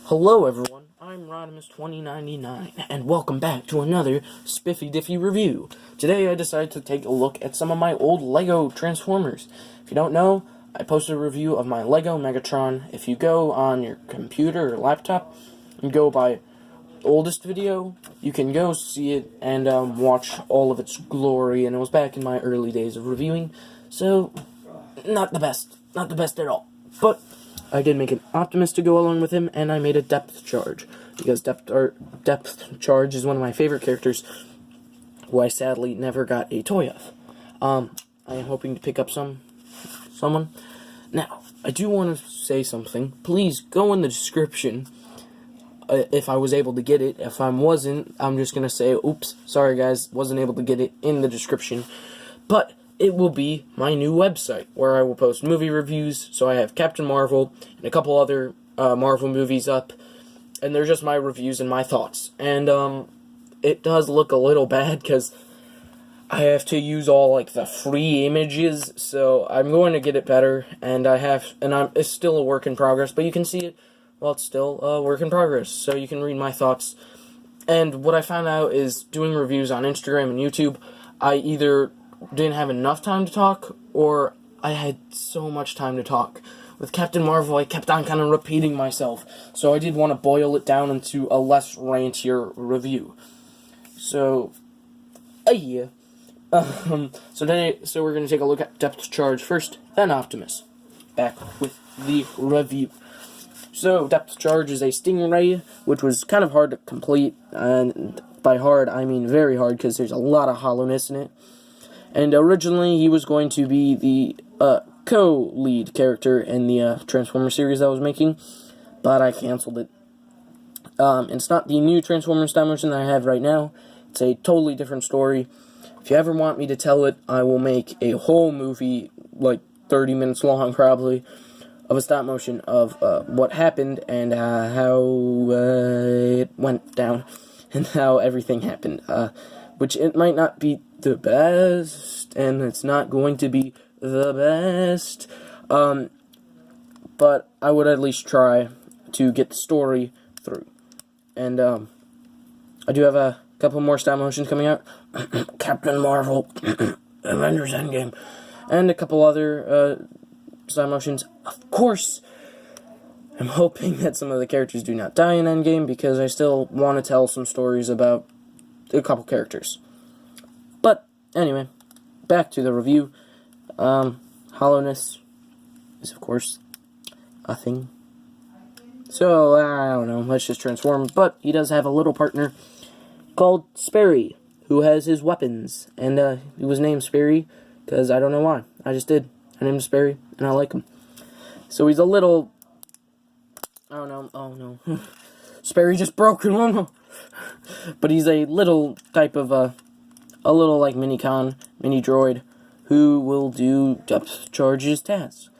Hello everyone, I'm Optimus 2099, and welcome back to another Spiffy Diffy review. Today I decided to take a look at some of my old LEGO Transformers. If you don't know, I posted a review of my LEGO Megatron. If you go on your computer or laptop and go by oldest video, you can go see it and watch all of its glory, and it was back in my early days of reviewing, so not the best at all, but I did make an Optimus to go along with him, and I made a depth charge, because depth charge is one of my favorite characters, who I sadly never got a toy of. I am hoping to pick up someone. Now, I do want to say something. Please go in the description, if I was able to get it. If I wasn't, I'm just going to say, oops, sorry guys, wasn't able to get it in the description. But it will be my new website, where I will post movie reviews. So I have Captain Marvel and a couple other Marvel movies up, and they're just my reviews and my thoughts. And it does look a little bad because I have to use all like the free images. So I'm going to get it better, and it's still a work in progress. But you can see it. Well, it's still a work in progress, so you can read my thoughts. And what I found out is doing reviews on Instagram and YouTube, I either didn't have enough time to talk, or I had so much time to talk. With Captain Marvel, I kept on kind of repeating myself, so I did want to boil it down into a less rantier review. So, yeah. So we're going to take a look at Depth Charge first, then Optimus. Back with the review. So, Depth Charge is a Stingray, which was kind of hard to complete, and by hard, I mean very hard, because there's a lot of hollowness in it. And originally, he was going to be the co-lead character in the Transformers series I was making, but I canceled it. It's not the new Transformers stop motion that I have right now. It's a totally different story. If you ever want me to tell it, I will make a whole movie, like 30 minutes long probably, of a stop motion of what happened and how it went down and how everything happened. Which it might not be the best, and it's not going to be the best, but I would at least try to get the story through. And I do have a couple more stop motions coming out. Captain Marvel, Avengers Endgame, and a couple other stop motions. Of course, I'm hoping that some of the characters do not die in Endgame, because I still want to tell some stories about a couple characters. But anyway, back to the review. Hollowness is of course a thing. So I don't know, let's just transform. But he does have a little partner called Sperry, who has his weapons, and he was named Sperry because I don't know why. I just did. I named him Sperry, and I like him. So he's a little, I don't know. Oh no, Sperry just broke. But he's a little type of a little like mini droid, who will do depth charges tasks.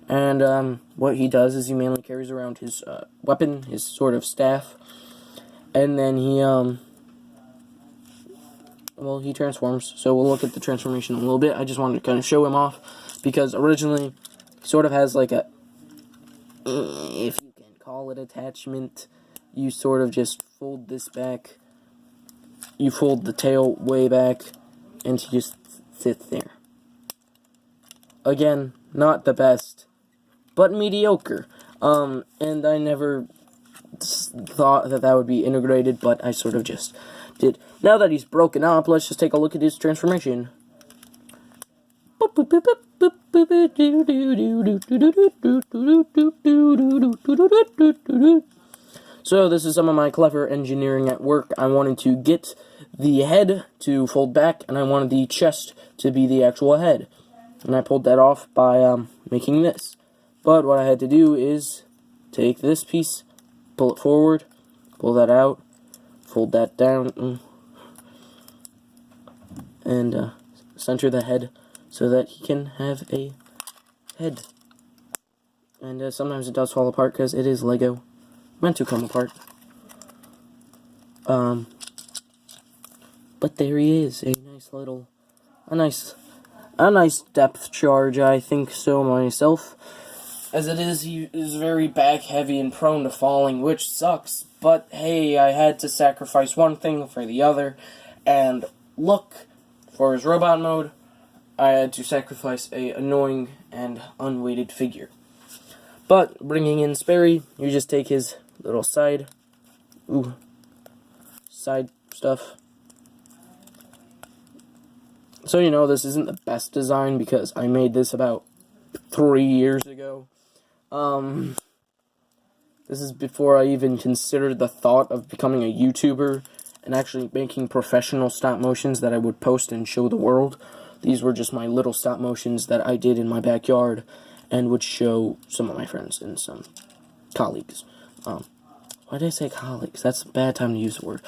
And what he does is he mainly carries around his weapon, his sort of staff, and then he transforms. So we'll look at the transformation in a little bit. I just wanted to kind of show him off, because originally he sort of has like a, if you can call it attachment, you sort of just fold this back. You fold the tail way back, and she just sits there. Again, not the best, but mediocre. And I never thought that would be integrated, but I sort of just did. Now that he's broken up, let's just take a look at his transformation. So this is some of my clever engineering at work. I wanted to get the head to fold back, and I wanted the chest to be the actual head. And I pulled that off by making this. But what I had to do is take this piece, pull it forward, pull that out, fold that down, and center the head so that he can have a head. And sometimes it does fall apart because it is Lego. Meant to come apart. But there he is, a nice depth charge, I think so myself. As it is, he is very back-heavy and prone to falling, which sucks. But hey, I had to sacrifice one thing for the other. And look, for his robot mode, I had to sacrifice a annoying and unweighted figure. But bringing in Sperry, you just take his little side stuff. So you know, this isn't the best design because I made this about 3 years ago. This is before I even considered the thought of becoming a YouTuber and actually making professional stop motions that I would post and show the world. These were just my little stop motions that I did in my backyard and would show some of my friends and some colleagues. Why did I say colleagues? That's a bad time to use the word.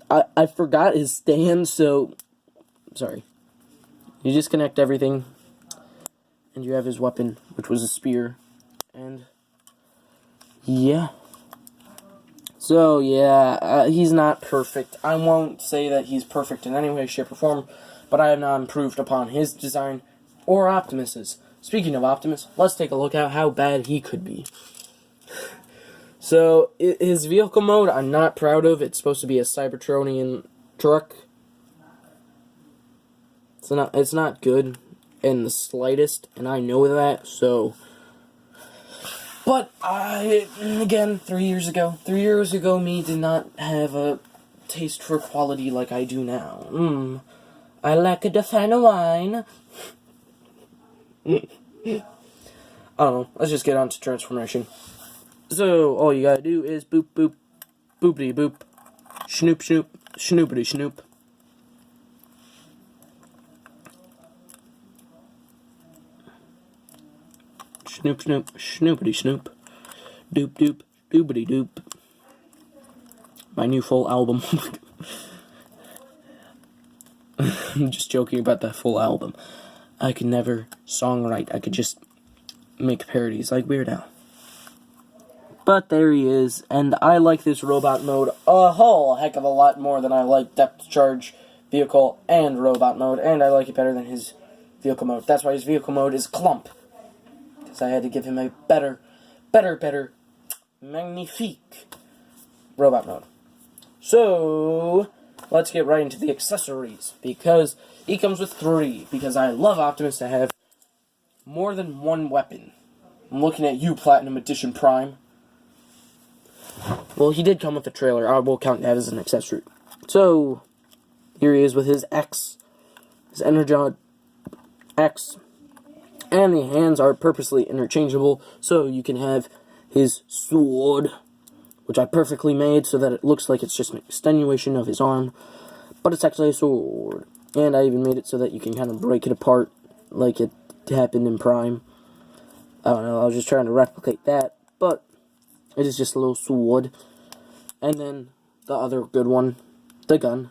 I forgot his stand, so... Sorry. You disconnect everything, and you have his weapon, which was a spear, and... yeah. So, yeah, he's not perfect. I won't say that he's perfect in any way, shape, or form, but I have not improved upon his design or Optimus's. Speaking of Optimus, let's take a look at how bad he could be. So, his vehicle mode, I'm not proud of. It's supposed to be a Cybertronian truck. It's not good in the slightest, and I know that, so... But again, 3 years ago, me did not have a taste for quality like I do now. I like a fine wine. I don't know, let's just get on to transformation. So, all you gotta do is boop boop, boopity boop, schnoop schnoop, schnoopity schnoop. Snoop, snoop, snoopity snoop. Doop, doop, doopity doop. My new full album. I'm just joking about that full album. I could never songwrite. I could just make parodies like Weird Al. But there he is, and I like this robot mode a whole heck of a lot more than I like depth charge, vehicle, and robot mode, and I like it better than his vehicle mode. That's why his vehicle mode is Clump. I had to give him a better, magnifique robot mode. So, let's get right into the accessories, because he comes with 3, because I love Optimus to have more than one weapon. I'm looking at you, Platinum Edition Prime. Well, he did come with a trailer. I will count that as an accessory. So, here he is with his X, his Energon X. And the hands are purposely interchangeable, so you can have his sword, which I perfectly made so that it looks like it's just an extenuation of his arm, but it's actually a sword. And I even made it so that you can kind of break it apart like it happened in Prime. I don't know, I was just trying to replicate that, but it is just a little sword. And then the other good one, the gun,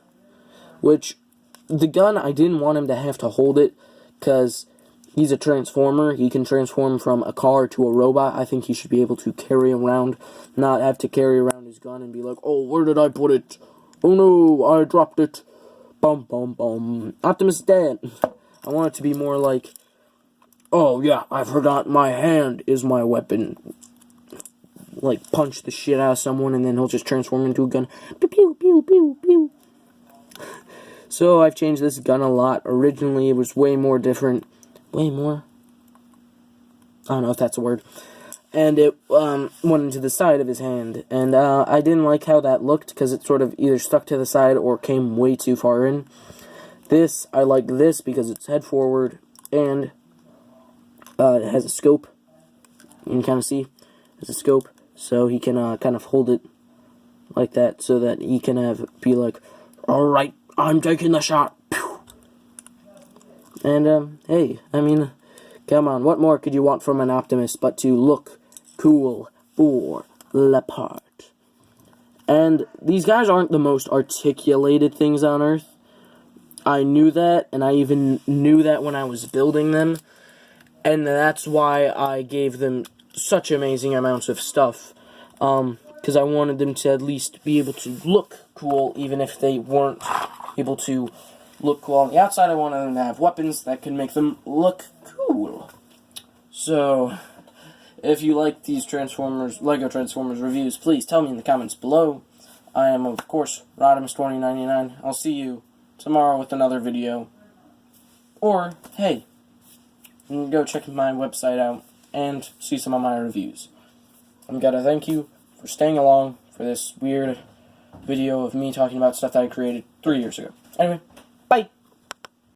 which the gun, I didn't want him to have to hold it, because he's a transformer. He can transform from a car to a robot. I think he should be able to carry around, not have to carry around his gun and be like, oh, where did I put it? Oh no, I dropped it. Bum, bum, bum. Optimus is dead. I want it to be more like, oh yeah, I forgot my hand is my weapon. Like, punch the shit out of someone and then he'll just transform into a gun. Pew, pew, pew, pew, pew. So I've changed this gun a lot. Originally it was way more different. Way more? I don't know if that's a word. And it went into the side of his hand. And I didn't like how that looked, because it sort of either stuck to the side or came way too far in. This, I like this because it's head forward, and it has a scope. You can kind of see. It's a scope, so he can kind of hold it like that, so that he can be like, alright, I'm taking the shot. And, hey, I mean, come on, what more could you want from an Optimus but to look cool for the part? And these guys aren't the most articulated things on Earth. I knew that, and I even knew that when I was building them. And that's why I gave them such amazing amounts of stuff. Because I wanted them to at least be able to look cool, even if they weren't able to look cool on the outside. I wanted them to have weapons that could make them look cool. So, if you like these Lego Transformers reviews, please tell me in the comments below. I am, of course, Optimus 2099. I'll see you tomorrow with another video. Or, hey, you can go check my website out and see some of my reviews. I'm gonna thank you for staying along for this weird video of me talking about stuff that I created 3 years ago. Anyway,